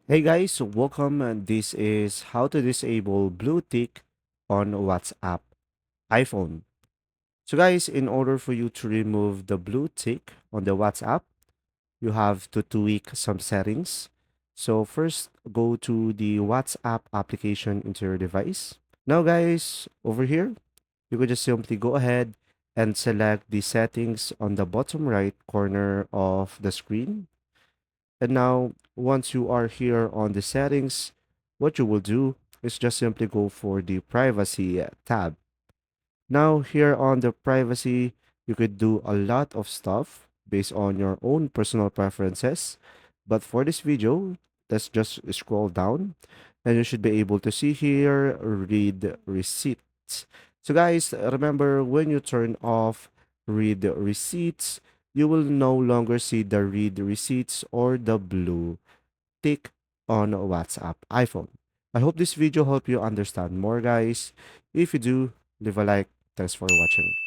Hey guys, welcome. This is how to disable blue tick on WhatsApp iPhone. So guys, in order for you to remove the blue tick on the WhatsApp, you have to tweak some settings. So first, go to the WhatsApp application into your device. Now guys, over here, you could just simply go ahead and select the settings on the bottom right corner of the screen. And now, once you are here on the settings, what you will do is just simply go for the privacy tab. Now, here on the privacy, you could do a lot of stuff based on your own personal preferences. But for this video, let's just scroll down and you should be able to see here read receipts. So, guys, remember when you turn off read receipts, you will no longer see the read receipts or the blue tick on WhatsApp iPhone. I hope this video helped you understand more, guys. If you do, leave a like. Thanks for watching.